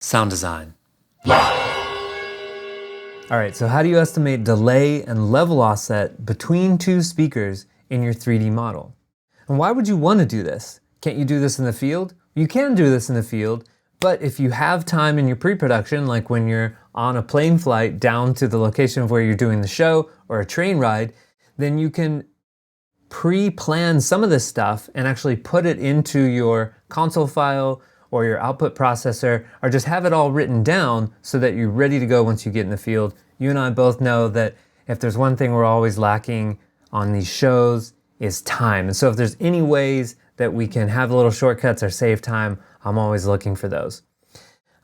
Sound design. All right, so how do you estimate delay and level offset between two speakers in your 3D model? And why would you want to do this? Can't you do this in the field? You can do this in the field, but if you have time in your pre-production, like when you're on a plane flight down to the location of where you're doing the show or a train ride, then you can pre-plan some of this stuff and actually put it into your console file or your output processor, or just have it all written down so that you're ready to go once you get in the field. You and I both know that if there's one thing we're always lacking on these shows is time. And so if there's any ways that we can have little shortcuts or save time, I'm always looking for those.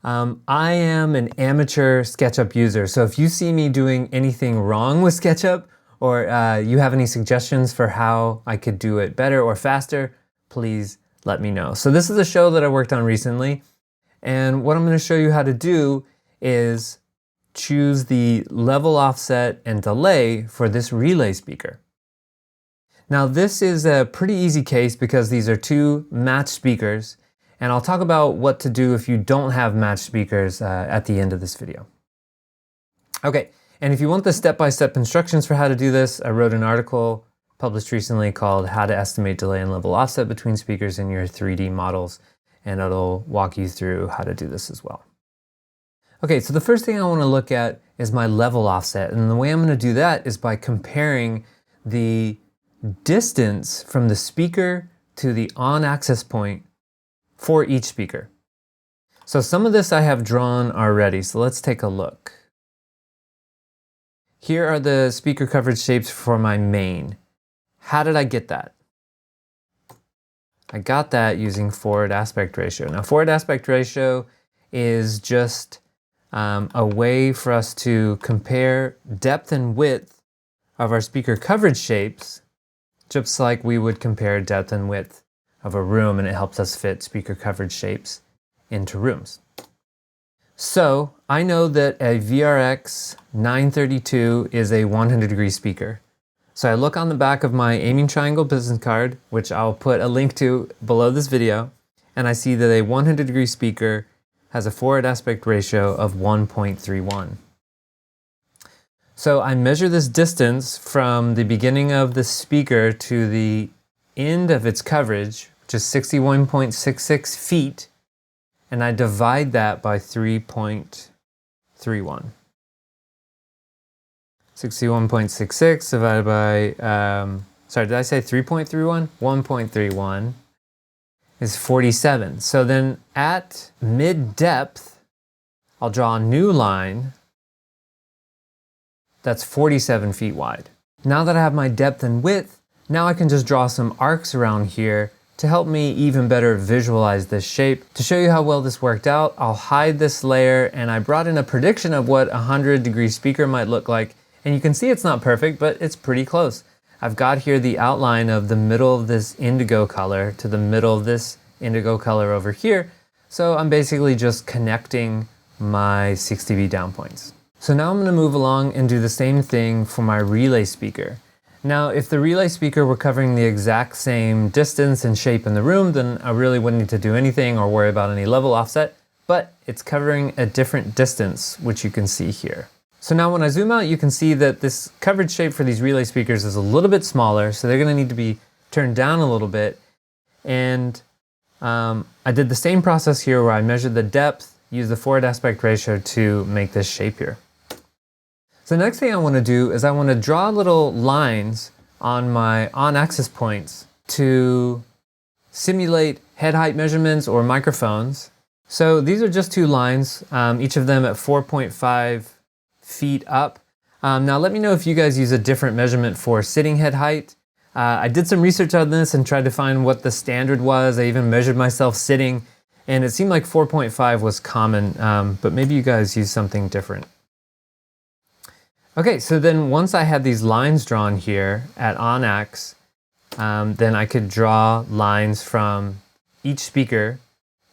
I am an amateur SketchUp user, so if you see me doing anything wrong with SketchUp, or you have any suggestions for how I could do it better or faster, please let me know. So this is a show that I worked on recently, and what I'm going to show you how to do is choose the level offset and delay for this relay speaker. Now this is a pretty easy case because these are two matched speakers, and I'll talk about what to do if you don't have matched speakers at the end of this video. Okay, and if you want the step-by-step instructions for how to do this, I wrote an article published recently called How to Estimate Delay and Level Offset Between Speakers in Your 3D Models, and it'll walk you through how to do this as well. Okay, so the first thing I want to look at is my level offset, and the way I'm going to do that is by comparing the distance from the speaker to the on-axis point for each speaker. So some of this I have drawn already, so let's take a look. Here are the speaker coverage shapes for my main. How did I get that? I got that using forward aspect ratio. Now, forward aspect ratio is just a way for us to compare depth and width of our speaker coverage shapes, just like we would compare depth and width of a room, and it helps us fit speaker coverage shapes into rooms. So I know that a VRX 932 is a 100-degree speaker. So I look on the back of my aiming triangle business card, which I'll put a link to below this video, and I see that a 100-degree speaker has a forward aspect ratio of 1.31. So I measure this distance from the beginning of the speaker to the end of its coverage, which is 61.66 feet, and I divide that by 3.31. 61.66 divided by, sorry, did I say 3.31? 1.31 is 47. So then at mid-depth, I'll draw a new line that's 47 feet wide. Now that I have my depth and width, now I can just draw some arcs around here to help me even better visualize this shape. To show you how well this worked out, I'll hide this layer, and I brought in a prediction of what a 100-degree speaker might look like. And you can see it's not perfect, but it's pretty close. I've got here the outline of the middle of this indigo color to the middle of this indigo color over here. So I'm basically just connecting my 6 dB down points. So now I'm going to move along and do the same thing for my relay speaker. Now, if the relay speaker were covering the exact same distance and shape in the room, then I really wouldn't need to do anything or worry about any level offset, but it's covering a different distance, which you can see here. So now when I zoom out, you can see that this coverage shape for these relay speakers is a little bit smaller, so they're going to need to be turned down a little bit. And I did the same process here where I measured the depth, used the forward aspect ratio to make this shape here. So the next thing I want to do is I want to draw little lines on my on-axis points to simulate head height measurements or microphones. So these are just two lines, each of them at 4.5 feet up. Now let me know if you guys use a different measurement for sitting head height. I did some research on this and tried to find what the standard was. I even measured myself sitting, and it seemed like 4.5 was common, but maybe you guys use something different. Okay, so then once I had these lines drawn here at on-ax, then I could draw lines from each speaker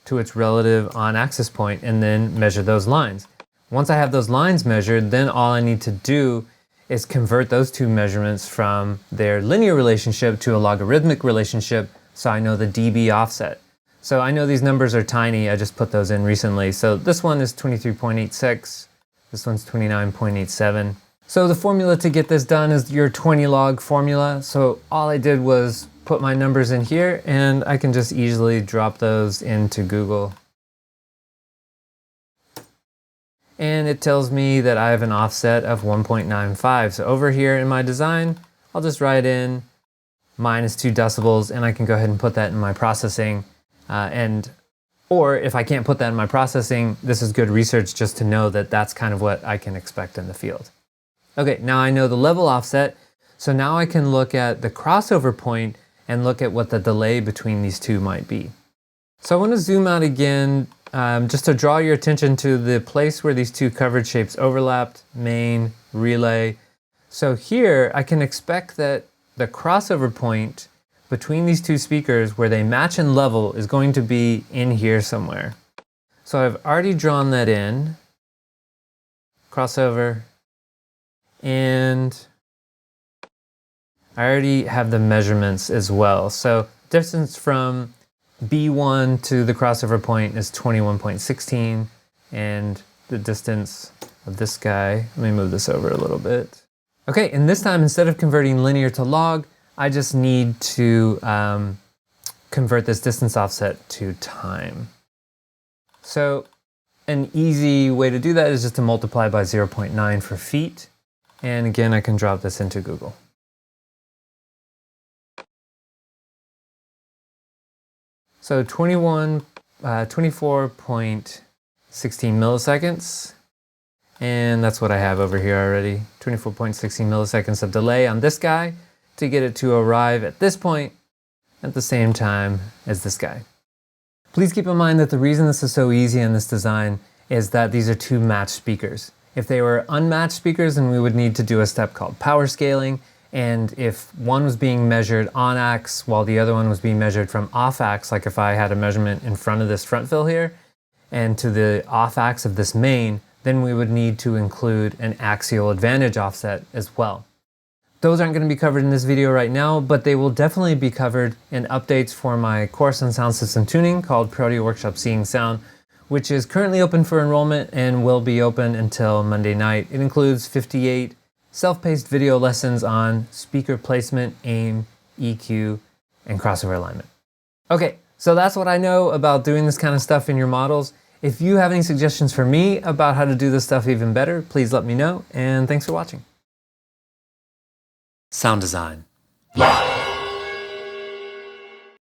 to its relative on-axis point and then measure those lines. Once I have those lines measured, then all I need to do is convert those two measurements from their linear relationship to a logarithmic relationship, so I know the dB offset. So I know these numbers are tiny, I just put those in recently. So this one is 23.86, this one's 29.87. So the formula to get this done is your 20 log formula. So all I did was put my numbers in here and I can just easily drop those into Google. And it tells me that I have an offset of 1.95. So over here in my design, I'll just write in -2 decibels and I can go ahead and put that in my processing. Or if I can't put that in my processing, this is good research just to know that that's kind of what I can expect in the field. Okay, now I know the level offset, so now I can look at the crossover point and look at what the delay between these two might be. So I want to zoom out again, just to draw your attention to the place where these two covered shapes overlapped, main, relay. So here I can expect that the crossover point between these two speakers where they match in level is going to be in here somewhere. So I've already drawn that in, crossover, and I already have the measurements as well. So distance from B1 to the crossover point is 21.16, and the distance of this guy, let me move this over a little bit. Okay, and this time instead of converting linear to log, I just need to convert this distance offset to time. So an easy way to do that is just to multiply by 0.9 for feet. And again, I can drop this into Google. So 24.16 milliseconds. And that's what I have over here already. 24.16 milliseconds of delay on this guy to get it to arrive at this point at the same time as this guy. Please keep in mind that the reason this is so easy in this design is that these are two matched speakers. If they were unmatched speakers, then we would need to do a step called power scaling. And if one was being measured on ax while the other one was being measured from off ax, like if I had a measurement in front of this front fill here and to the off ax of this main, then we would need to include an axial advantage offset as well. Those aren't going to be covered in this video right now, but they will definitely be covered in updates for my course on sound system tuning called Pro-Audio Workshop Seeing Sound, which is currently open for enrollment and will be open until Monday night. It includes 58 self-paced video lessons on speaker placement, aim, EQ, and crossover alignment. Okay, so that's what I know about doing this kind of stuff in your models. If you have any suggestions for me about how to do this stuff even better, please let me know, and thanks for watching. Sound design.